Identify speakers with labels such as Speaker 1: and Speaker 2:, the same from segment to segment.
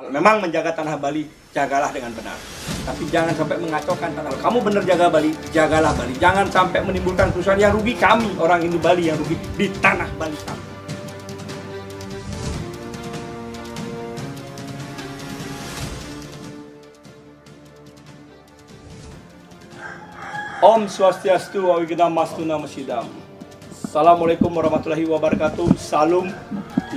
Speaker 1: memang menjaga tanah Bali, jagalah dengan benar. Tapi jangan sampai mengacaukan tanah Bali. Kamu benar jaga Bali, jagalah Bali. Jangan sampai menimbulkan kerusuhan yang rugi kami, orang Hindu Bali, yang rugi di tanah Bali kami. Om Swastiastu Awigidamastu Namasidam. Assalamualaikum warahmatullahi wabarakatuh. Salam,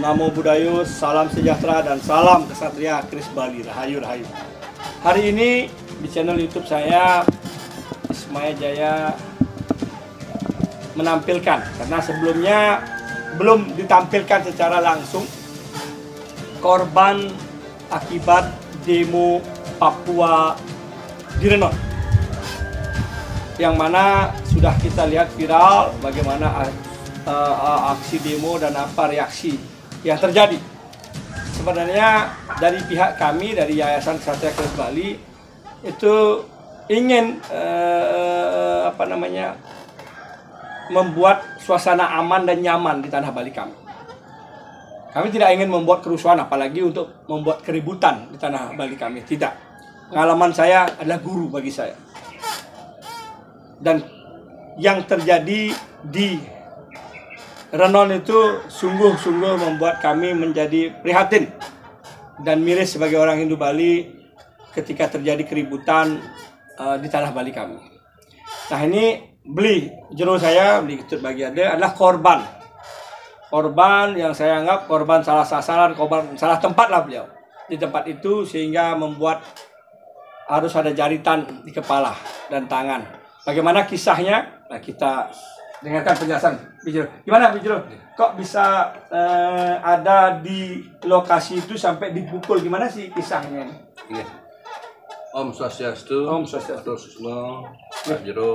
Speaker 1: Namo Buddhaya, salam sejahtera dan salam kesatria Kris Bali. Rahayu Rahayu. Hari ini di channel YouTube saya Ismaya Jaya menampilkan, karena sebelumnya belum ditampilkan secara langsung, korban akibat demo Papua di Renon, yang mana sudah kita lihat viral bagaimana aksi demo dan apa reaksi yang terjadi. Sebenarnya dari pihak kami, dari Yayasan Ksatria Kris Bali, itu ingin membuat suasana aman dan nyaman di tanah Bali kami. Kami tidak ingin membuat kerusuhan, apalagi untuk membuat keributan di tanah Bali kami. Tidak. Pengalaman saya adalah guru bagi saya. Dan yang terjadi di Renon itu sungguh-sungguh membuat kami menjadi prihatin dan miris sebagai orang Hindu Bali ketika terjadi keributan di tanah Bali kami. Nah, ini beli Ketut Bagiade adalah korban yang saya anggap korban salah sasaran, korban salah tempat lah beliau di tempat itu, sehingga membuat harus ada jaritan di kepala dan tangan. Bagaimana kisahnya? Nah, kita dengarkan penjelasan Bijro. Gimana Bijro? Kok bisa ada di lokasi itu sampai dipukul? Gimana sih kisahnya ini?
Speaker 2: Iya. Om Swastiastu.
Speaker 1: Om Swastiastu.
Speaker 2: Susno, Bijro.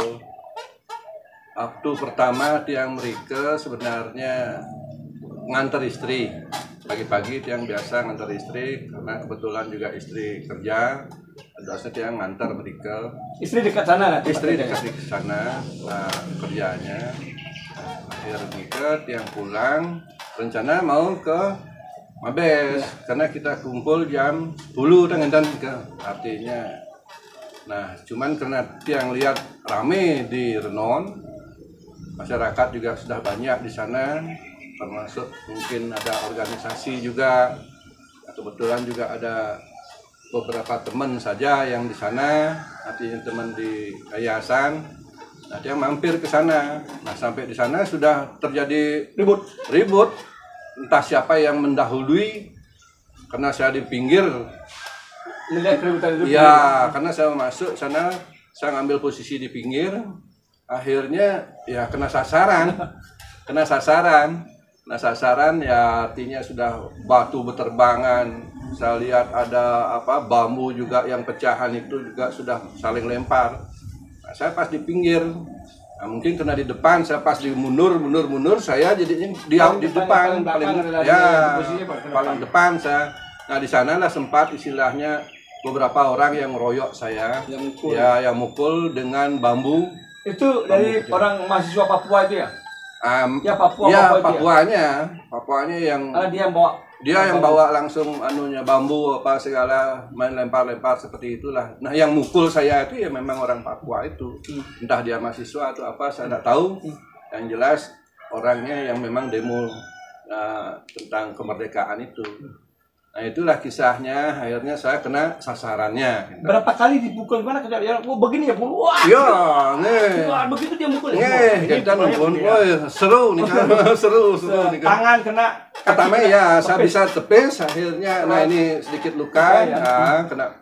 Speaker 2: Waktu pertama tiang mereka sebenarnya ngantar istri. Pagi-pagi tiang biasa ngantar istri, karena kebetulan juga istri kerja. Ada yang ngantar mereka.
Speaker 1: Istri dekat sana lah.
Speaker 2: Istri dekat di sana, kerjanya. Akhir mereka yang pulang, rencana mau ke Mabes, karena kita kumpul jam 10 dengan ke. Artinya, nah cuman karena tiang lihat rame di Renon, masyarakat juga sudah banyak di sana, termasuk mungkin ada organisasi juga. Kebetulan juga ada beberapa teman saja yang di sana, artinya teman di yayasan. Nah, dia mampir ke sana. Nah, sampai di sana sudah terjadi ribut. Entah siapa yang mendahului, karena saya di pinggir. Ya, karena saya masuk sana, saya ngambil posisi di pinggir. Akhirnya ya kena sasaran. Nah, sasaran ya artinya sudah batu berterbangan. Saya lihat ada bambu juga yang pecahan itu juga sudah saling lempar. Nah, saya pas di pinggir. Nah, mungkin kena di depan, saya pas di mundur, saya jadinya di depan paling depan saya. Nah, di sanalah sempat istilahnya beberapa orang yang ngeroyok saya, yang mukul dengan bambu.
Speaker 1: Itu dari orang mahasiswa Papua itu ya?
Speaker 2: Papuanya yang
Speaker 1: dia
Speaker 2: yang bawa langsung bambu apa segala, main lempar-lempar seperti itulah. Nah, yang mukul saya itu ya memang orang Papua itu. Entah dia mahasiswa atau apa, saya tidak tahu. Yang jelas orangnya yang memang demo tentang kemerdekaan itu. Nah, itulah kisahnya. Akhirnya saya kena sasarannya.
Speaker 1: Berapa kali dipukul? Gimana kejadian? Begini ya, wah.
Speaker 2: Ya, nih.
Speaker 1: Wah, begitu dia mukul.
Speaker 2: Kita nungguin, seru nih kan. seru nih kan.
Speaker 1: Tangan kena.
Speaker 2: Pertama ya, saya bisa tepis akhirnya. Nah, ini sedikit luka, kena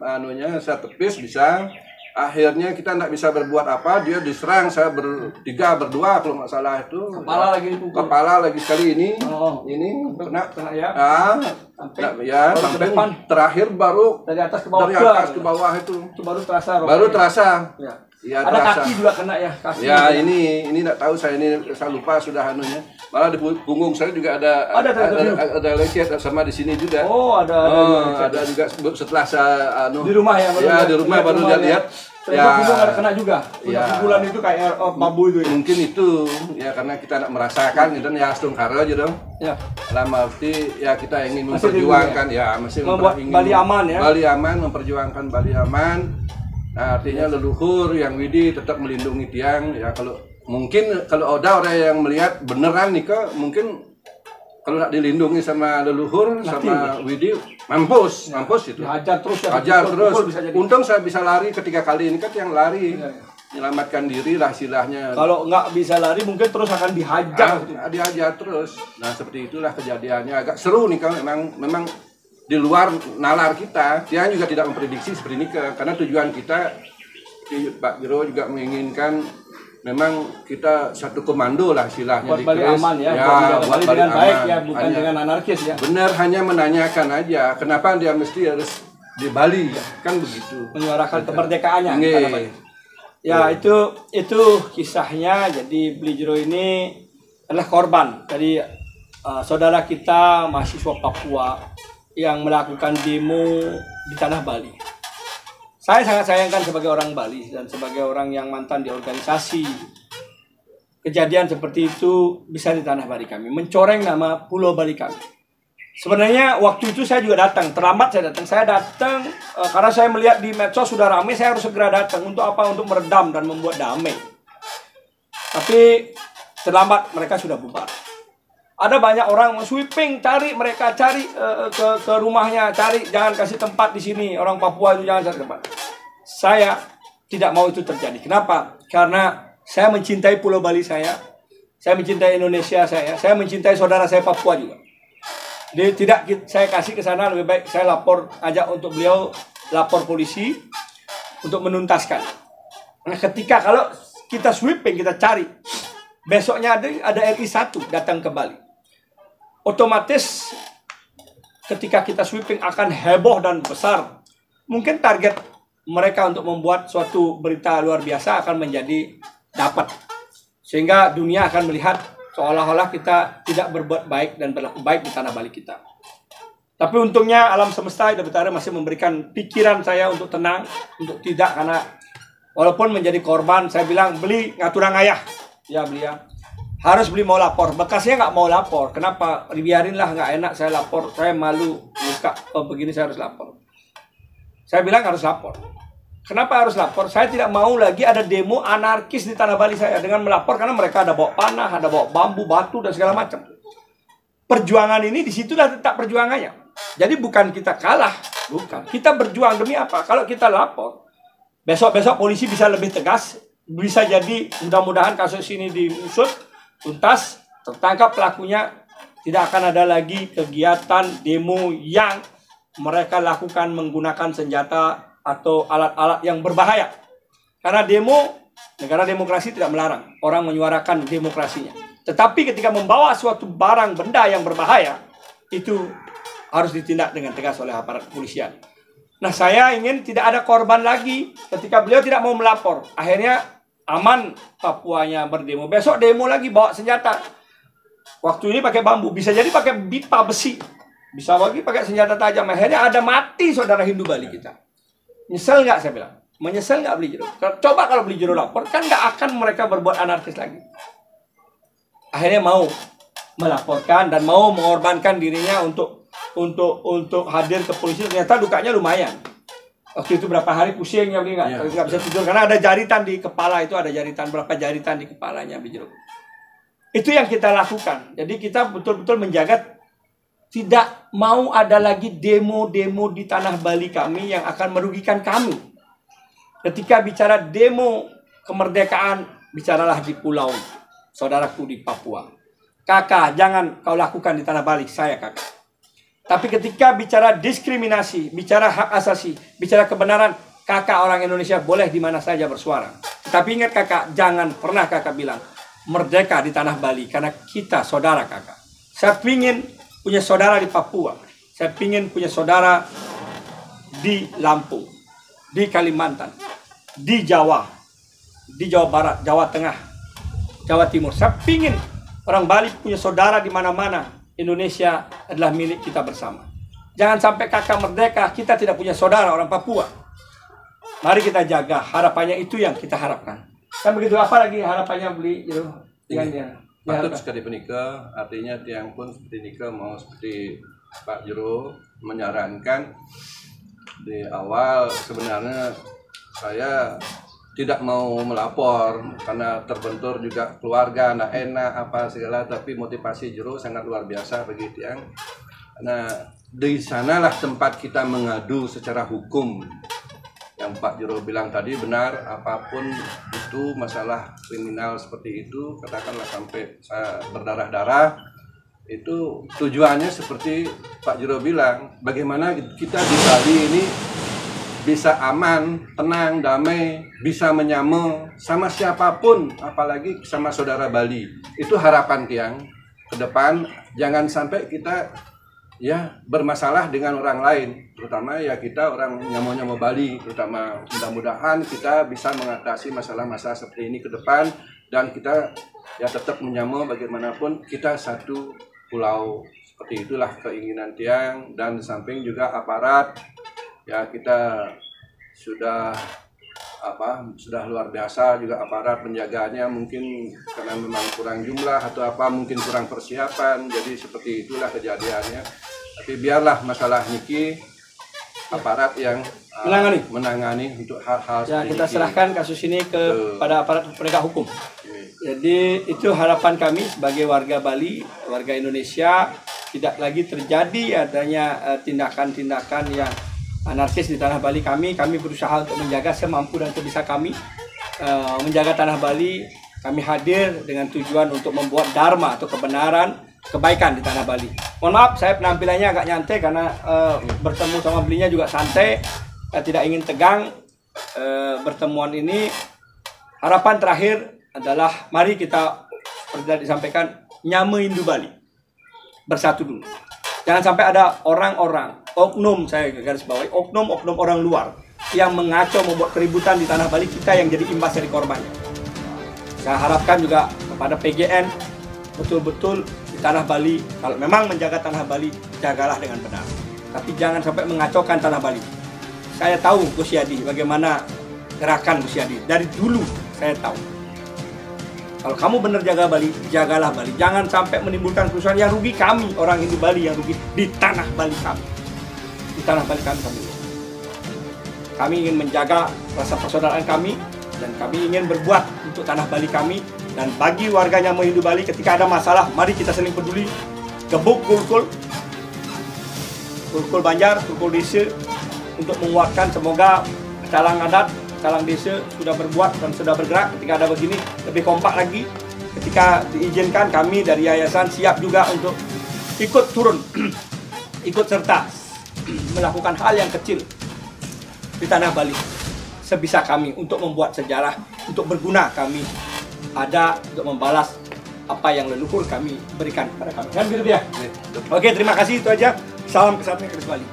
Speaker 2: saya tepis bisa. Akhirnya kita tidak bisa berbuat apa, dia diserang, saya berdua kalau nggak salah itu.
Speaker 1: Kepala lagi dipukul.
Speaker 2: Kepala lagi sekali ini. Ini kena ya. Sampai terakhir baru
Speaker 1: dari atas ke bawah.
Speaker 2: Itu
Speaker 1: baru terasa.
Speaker 2: Baru terasa.
Speaker 1: Ya, ada terasa. Kaki juga kena ya, kaki.
Speaker 2: Ya, ini enggak tahu saya lupa sudah anunya. Malah di punggung saya juga ada lecet sama di sini juga.
Speaker 1: Oh, ada
Speaker 2: juga setelah saya
Speaker 1: di rumah ya,
Speaker 2: di rumah baru lihat
Speaker 1: Ternyata gunung ada kena juga.
Speaker 2: Ya.
Speaker 1: Pukulan itu kayak bambu itu ya.
Speaker 2: Mungkin itu ya karena kita nak merasakan gitu ya Astung Karo aja dong.
Speaker 1: Ya.
Speaker 2: Dalam arti ya kita ingin
Speaker 1: Masih
Speaker 2: memperjuangkan ya masih
Speaker 1: membuat
Speaker 2: ingin
Speaker 1: Bali aman ya.
Speaker 2: Bali aman, memperjuangkan Bali aman. Nah, artinya leluhur yang Widi tetap melindungi tiang ya kalau mungkin kalau ada orang yang melihat beneran nih kok mungkin kalau nak dilindungi sama leluhur sama Widi mampus itu.
Speaker 1: Hajar terus ya.
Speaker 2: Hajar terus.
Speaker 1: Bisa jadi.
Speaker 2: Untung saya bisa lari ketiga kali ini kan yang lari. Menyelamatkan diri lah istilahnya.
Speaker 1: Kalau nggak bisa lari mungkin terus akan dihajar.
Speaker 2: Dihajar terus. Nah seperti itulah kejadiannya. Agak seru nih kalau memang di luar nalar kita. Dia juga tidak memprediksi seperti ini karena tujuan kita Pak Biro juga menginginkan memang kita satu komando lah istilahnya
Speaker 1: buat
Speaker 2: di
Speaker 1: Bali
Speaker 2: Kris.
Speaker 1: aman ya,
Speaker 2: Buat Bali
Speaker 1: dengan
Speaker 2: aman.
Speaker 1: baik ya, bukan
Speaker 2: hanya,
Speaker 1: dengan anarkis ya.
Speaker 2: Benar hanya menanyakan aja kenapa dia mesti harus di Bali kan begitu.
Speaker 1: Menyuarakan kemerdekaannya. Ya itu kisahnya. Jadi Beli Jero ini adalah korban dari saudara kita mahasiswa Papua yang melakukan demo di tanah Bali. Saya sangat sayangkan sebagai orang Bali dan sebagai orang yang mantan di organisasi. Kejadian seperti itu bisa di tanah Bali kami, mencoreng nama Pulau Bali kami. Sebenarnya waktu itu saya juga datang, terlambat saya datang. Saya datang karena saya melihat di medsos sudah ramai, saya harus segera datang. Untuk apa? Untuk meredam dan membuat damai. Tapi terlambat, mereka sudah bubar. Ada banyak orang sweeping, cari mereka, cari ke rumahnya, cari, jangan kasih tempat di sini. Orang Papua itu jangan cari tempat. Saya tidak mau itu terjadi. Kenapa? Karena saya mencintai Pulau Bali saya mencintai Indonesia saya mencintai saudara saya Papua juga. Jadi tidak saya kasih ke sana, lebih baik saya lapor, ajak untuk beliau lapor polisi untuk menuntaskan. Nah, ketika kalau kita sweeping, kita cari, besoknya ada RI1 datang ke Bali. Otomatis ketika kita sweeping akan heboh dan besar. Mungkin target mereka untuk membuat suatu berita luar biasa akan menjadi dapat. Sehingga dunia akan melihat seolah-olah kita tidak berbuat baik dan berlaku baik di tanah Bali kita. Tapi untungnya alam semesta Ida Betara masih memberikan pikiran saya untuk tenang, untuk tidak, karena walaupun menjadi korban, saya bilang beli ngaturang ayah. Ya beli ya. Harus beli mau lapor. Bekasnya nggak mau lapor. Kenapa? Biarinlah, nggak enak saya lapor. Saya malu buka. Oh begini saya harus lapor. Saya bilang harus lapor. Kenapa harus lapor? Saya tidak mau lagi ada demo anarkis di tanah Bali saya dengan melapor, karena mereka ada bawa panah, ada bawa bambu, batu dan segala macam. Perjuangan ini disitulah letak perjuangannya. Jadi bukan kita kalah, bukan. Kita berjuang demi apa? Kalau kita lapor, besok-besok polisi bisa lebih tegas, bisa jadi mudah-mudahan kasus ini diusut tuntas, tertangkap pelakunya, tidak akan ada lagi kegiatan demo yang mereka lakukan menggunakan senjata atau alat-alat yang berbahaya. Karena demo, negara demokrasi tidak melarang orang menyuarakan demokrasinya. Tetapi ketika membawa suatu barang benda yang berbahaya, itu harus ditindak dengan tegas oleh aparat kepolisian. Nah, saya ingin tidak ada korban lagi ketika beliau tidak mau melapor. Akhirnya aman Papuanya berdemo. Besok demo lagi bawa senjata. Waktu ini pakai bambu, bisa jadi pakai pipa besi, bisa lagi pakai senjata tajam. Akhirnya ada mati saudara Hindu Bali kita. Nyesel nggak, saya bilang? Menyesal nggak Beli Jero? Coba kalau Beli Jero lapor, kan nggak akan mereka berbuat anarkis lagi. Akhirnya mau melaporkan dan mau mengorbankan dirinya untuk hadir ke polisi. Ternyata dukanya lumayan. Waktu itu berapa hari pusing ya Beli, nggak bisa tidur karena ada jaritan di kepala. Itu ada jaritan, berapa jaritan di kepalanya Beli Jero. Itu yang kita lakukan. Jadi kita betul-betul menjaga tidak mau ada lagi demo-demo di tanah Bali kami yang akan merugikan kami. Ketika bicara demo kemerdekaan, bicaralah di pulau saudaraku di Papua. Kakak, jangan kau lakukan di tanah Bali, saya kakak. Tapi ketika bicara diskriminasi, bicara hak asasi, bicara kebenaran, kakak orang Indonesia boleh di mana saja bersuara. Tapi ingat kakak, jangan pernah kakak bilang merdeka di tanah Bali, karena kita saudara kakak. Saya ingin punya saudara di Papua. Saya ingin punya saudara di Lampung, di Kalimantan, di Jawa Barat, Jawa Tengah, Jawa Timur. Saya ingin orang Bali punya saudara di mana-mana. Indonesia adalah milik kita bersama. Jangan sampai kakak merdeka, kita tidak punya saudara orang Papua. Mari kita jaga, harapannya itu yang kita harapkan. Kan begitu, apa lagi harapannya beli itu dengan dia?
Speaker 2: Patut sekali penikah, artinya tiang pun seperti nikah mau seperti Pak Jero menyarankan di awal. Sebenarnya saya tidak mau melapor karena terbentur juga keluarga, nggak enak apa segala, tapi motivasi Jero sangat luar biasa bagi tiang. Karena di sanalah tempat kita mengadu secara hukum. Yang Pak Jero bilang tadi benar, apapun itu masalah kriminal seperti itu, katakanlah sampai saya berdarah-darah, itu tujuannya seperti Pak Jero bilang, bagaimana kita di Bali ini bisa aman, tenang, damai, bisa menyama sama siapapun, apalagi sama saudara Bali. Itu harapan tiang ke depan, jangan sampai kita ya bermasalah dengan orang lain, terutama ya kita orang nyamo-nyamo Bali, terutama mudah-mudahan kita bisa mengatasi masalah-masalah seperti ini ke depan, dan kita ya tetap menyamo bagaimanapun kita satu pulau. Seperti itulah keinginan tiang, dan di samping juga aparat ya kita sudah luar biasa juga aparat penjagaannya, mungkin karena memang kurang jumlah atau apa, mungkin kurang persiapan, jadi seperti itulah kejadiannya. Tapi biarlah masalah niki aparat yang menangani untuk hal-hal
Speaker 1: ya,
Speaker 2: seperti
Speaker 1: kita serahkan kasus ini kepada aparat penegak hukum. Jadi itu harapan kami sebagai warga Bali, warga Indonesia, tidak lagi terjadi adanya tindakan-tindakan yang anarkis di tanah Bali kami. Kami berusaha untuk menjaga semampu dan sebisa kami, menjaga tanah Bali. Kami hadir dengan tujuan untuk membuat dharma atau kebenaran, kebaikan di tanah Bali. Mohon maaf, saya penampilannya agak nyantai karena bertemu sama belinya juga santai, tidak ingin tegang. Pertemuan ini harapan terakhir adalah mari kita seperti disampaikan, nyama Hindu Bali, bersatu dulu. Jangan sampai ada orang-orang, oknum, saya garis bawahi, oknum-oknum orang luar yang mengacau, membuat keributan di tanah Bali, kita yang jadi imbas dari korbannya. Saya harapkan juga kepada PGN, betul-betul di tanah Bali, kalau memang menjaga tanah Bali, jagalah dengan benar. Tapi jangan sampai mengacaukan tanah Bali. Saya tahu Gus Yadi, bagaimana gerakan Gus Yadi. Dari dulu saya tahu. Kalau kamu benar jaga Bali, jagalah Bali. Jangan sampai menimbulkan kerusuhan yang rugi kami, orang Hindu Bali, yang rugi di tanah Bali kami. Di tanah Bali kami. Kami ingin menjaga rasa persaudaraan kami, dan kami ingin berbuat untuk tanah Bali kami. Dan bagi warganya Hindu Bali, ketika ada masalah, mari kita saling peduli. Gebuk Kulkul Banjar, Kulkul Desa, untuk menguatkan. Semoga calang adat, calang desa sudah berbuat dan sudah bergerak. Ketika ada begini, lebih kompak lagi. Ketika diizinkan, kami dari yayasan siap juga untuk ikut turun, ikut serta melakukan hal yang kecil di tanah Bali sebisa kami untuk membuat sejarah, untuk berguna. Kami ada untuk membalas apa yang leluhur kami berikan kepada kami. Kan gitu ya? Oke, terima kasih, itu aja. Salam kesatuan Keris Bali.